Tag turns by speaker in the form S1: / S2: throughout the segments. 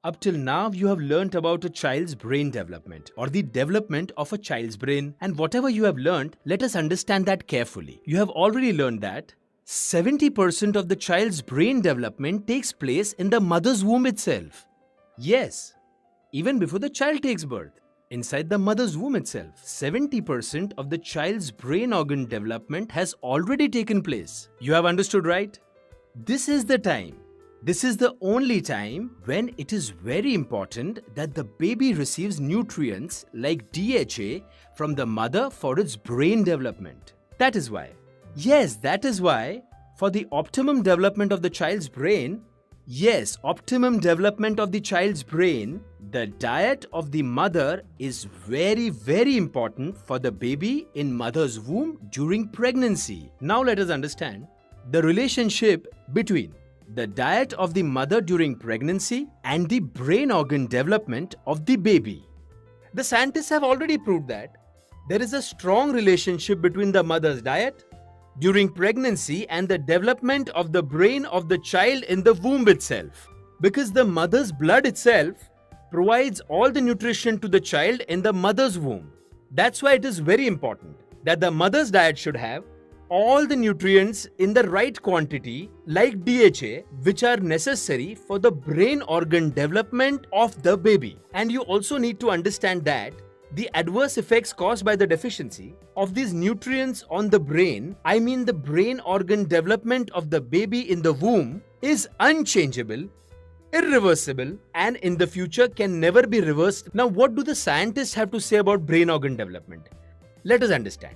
S1: Up till now, you have learnt about a child's brain development or the development of a child's brain, and whatever you have learnt, let us understand that carefully. You have already learned that 70% of the child's brain development takes place in the mother's womb itself. Yes, even before the child takes birth. Inside the mother's womb itself, 70% of the child's brain organ development has already taken place. You have understood, right? This is the time. This is the only time when it is very important that the baby receives nutrients like DHA from the mother for its brain development. That is why. Yes, that is why, for the optimum development of the child's brain, the diet of the mother is very, very important for the baby in mother's womb during pregnancy. Now let us understand the relationship between the diet of the mother during pregnancy and the brain organ development of the baby. The scientists have already proved that there is a strong relationship between the mother's diet during pregnancy and the development of the brain of the child in the womb itself. Because the mother's blood itself provides all the nutrition to the child in the mother's womb. That's why it is very important that the mother's diet should have all the nutrients in the right quantity like DHA, which are necessary for the brain organ development of the baby. And you also need to understand that the adverse effects caused by the deficiency of these nutrients on the brain, I mean the brain organ development of the baby in the womb, is unchangeable, irreversible, and in the future can never be reversed. Now, what do the scientists have to say about brain organ development? Let us understand.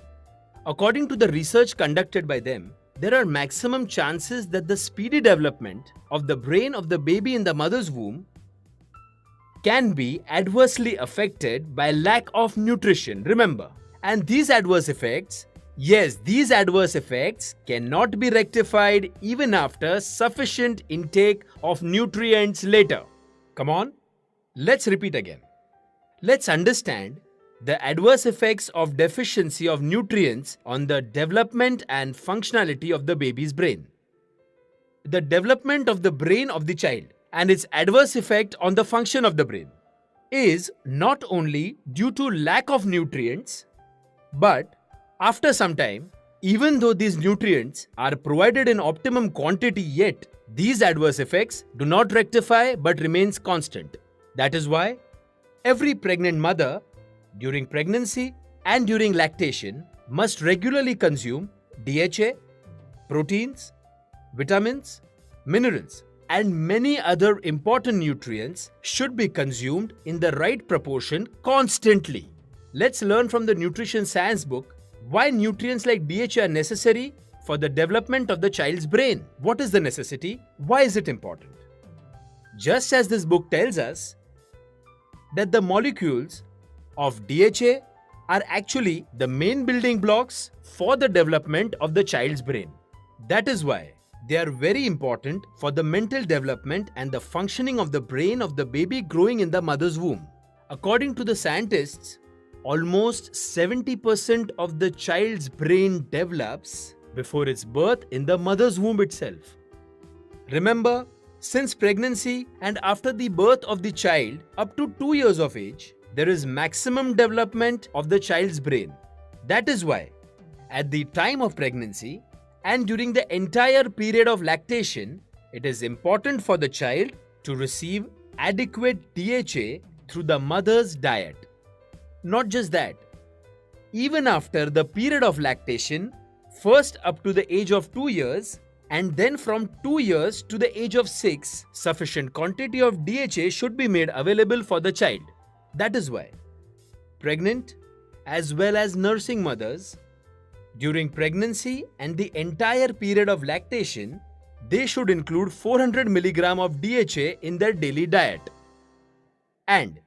S1: According to the research conducted by them, there are maximum chances that the speedy development of the brain of the baby in the mother's womb can be adversely affected by lack of nutrition. Remember, and these adverse effects cannot be rectified even after sufficient intake of nutrients later. Come on, let's repeat again. Let's understand the adverse effects of deficiency of nutrients on the development and functionality of the baby's brain. The development of the brain of the child and its adverse effect on the function of the brain is not only due to lack of nutrients, but after some time, even though these nutrients are provided in optimum quantity, yet these adverse effects do not rectify but remains constant. That is why every pregnant mother during pregnancy and during lactation must regularly consume DHA, proteins, vitamins, minerals, and many other important nutrients should be consumed in the right proportion constantly. Let's learn from the nutrition science book why nutrients like DHA are necessary for the development of the child's brain. What is the necessity? Why is it important? Just as this book tells us that the molecules of DHA are actually the main building blocks for the development of the child's brain. That is why they are very important for the mental development and the functioning of the brain of the baby growing in the mother's womb. According to the scientists, almost 70% of the child's brain develops before its birth in the mother's womb itself. Remember, since pregnancy and after the birth of the child up to 2 years of age, there is maximum development of the child's brain. That is why, at the time of pregnancy and during the entire period of lactation, it is important for the child to receive adequate DHA through the mother's diet. Not just that, even after the period of lactation, first up to the age of 2 years, and then from 2 years to the age of 6, sufficient quantity of DHA should be made available for the child. That is why pregnant as well as nursing mothers, during pregnancy and the entire period of lactation, they should include 400 mg of DHA in their daily diet. And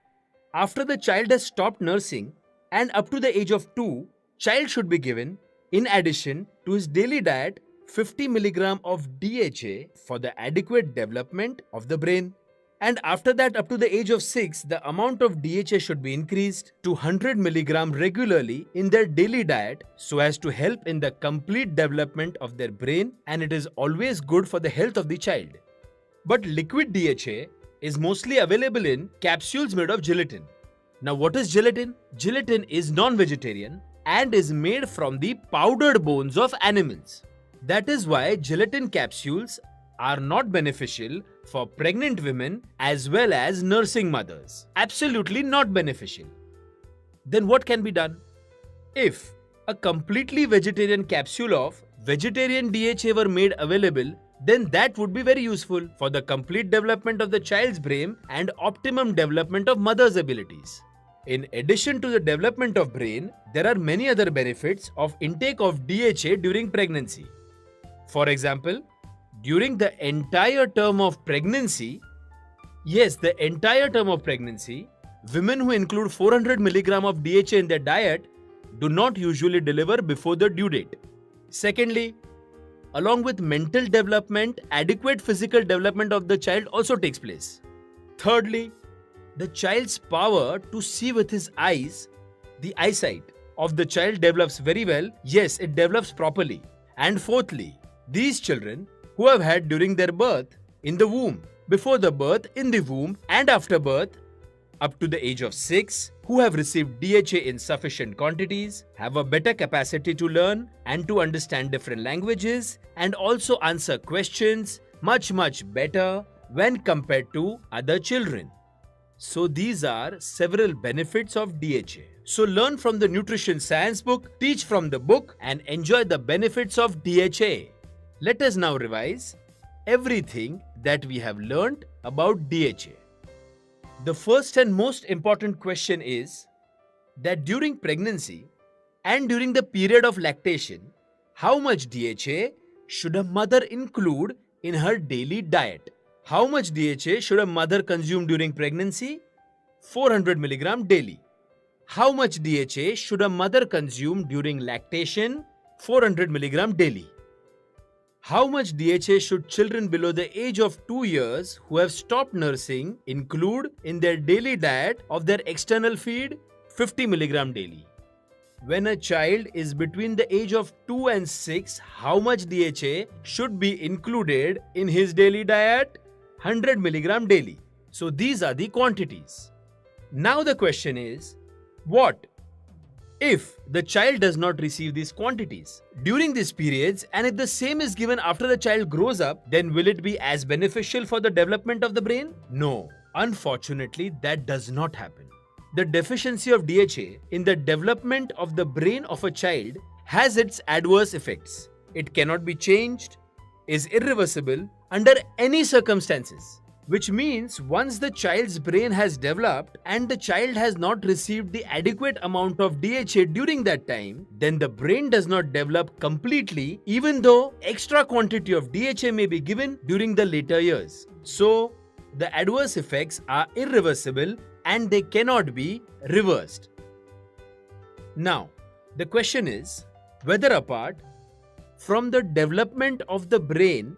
S1: after the child has stopped nursing and up to the age of 2, child should be given, in addition to his daily diet, 50 mg of DHA for the adequate development of the brain. And after that, up to the age of 6, the amount of DHA should be increased to 100 mg regularly in their daily diet so as to help in the complete development of their brain, and it is always good for the health of the child. But liquid DHA is mostly available in capsules made of gelatin. Now, what is gelatin? Gelatin is non-vegetarian and is made from the powdered bones of animals. That is why gelatin capsules are not beneficial for pregnant women as well as nursing mothers. Absolutely not beneficial. Then what can be done? If a completely vegetarian capsule of vegetarian DHA were made available, then that would be very useful for the complete development of the child's brain and optimum development of mother's abilities. In addition to the development of brain, there are many other benefits of intake of DHA during pregnancy. For example, during the entire term of pregnancy, the entire term of pregnancy, women who include 400 mg of DHA in their diet do not usually deliver before the due date. Secondly, along with mental development, adequate physical development of the child also takes place. Thirdly, the child's power to see with his eyes, the eyesight of the child develops very well. Yes, it develops properly. And fourthly, these children who have had during their birth in the womb, before the birth, in the womb, and after birth, up to the age of 6, who have received DHA in sufficient quantities, have a better capacity to learn and to understand different languages and also answer questions much better when compared to other children. So these are several benefits of DHA. So learn from the nutrition science book, teach from the book, and enjoy the benefits of DHA. Let us now revise everything that we have learned about DHA. The first and most important question is that during pregnancy and during the period of lactation, how much DHA should a mother include in her daily diet? How much DHA should a mother consume during pregnancy? 400 mg daily. How much DHA should a mother consume during lactation? 400 mg daily. How much DHA should children below the age of 2 years who have stopped nursing include in their daily diet of their external feed? 50 mg daily. When a child is between the age of 2 and 6, how much DHA should be included in his daily diet? 100 mg daily. So these are the quantities. Now the question is, what if the child does not receive these quantities during these periods, and if the same is given after the child grows up, then will it be as beneficial for the development of the brain? No, unfortunately that does not happen. The deficiency of DHA in the development of the brain of a child has its adverse effects. It cannot be changed, is irreversible under any circumstances. Which means once the child's brain has developed and the child has not received the adequate amount of DHA during that time, then the brain does not develop completely even though extra quantity of DHA may be given during the later years. So the adverse effects are irreversible and they cannot be reversed. Now, the question is whether apart from the development of the brain,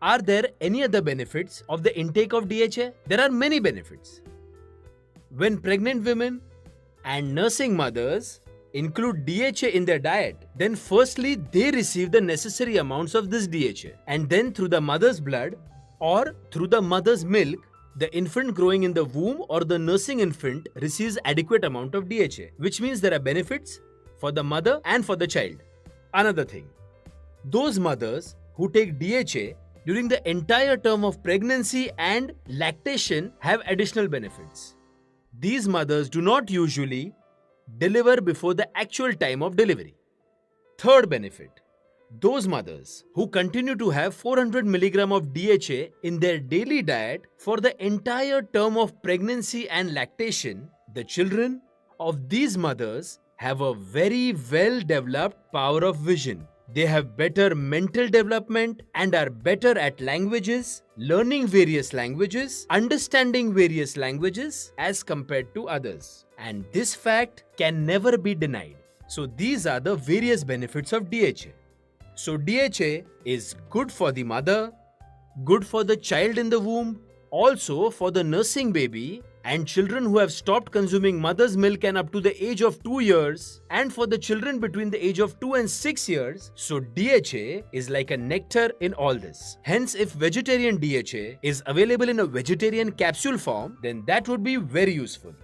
S1: are there any other benefits of the intake of DHA? There are many benefits. When pregnant women and nursing mothers include DHA in their diet, then firstly they receive the necessary amounts of this DHA, and then through the mother's blood or through the mother's milk, the infant growing in the womb or the nursing infant receives adequate amount of DHA, which means there are benefits for the mother and for the child. Another thing, those mothers who take DHA during the entire term of pregnancy and lactation have additional benefits. These mothers do not usually deliver before the actual time of delivery. Third benefit, those mothers who continue to have 400 mg of DHA in their daily diet for the entire term of pregnancy and lactation, the children of these mothers have a very well developed power of vision. They have better mental development and are better at languages, learning various languages, understanding various languages as compared to others. And this fact can never be denied. So these are the various benefits of DHA. So DHA is good for the mother, good for the child in the womb, also for the nursing baby, and children who have stopped consuming mother's milk and up to the age of 2 years, and for the children between the age of 2 and 6 years. So DHA is like a nectar in all this. Hence, if vegetarian DHA is available in a vegetarian capsule form, then that would be very useful.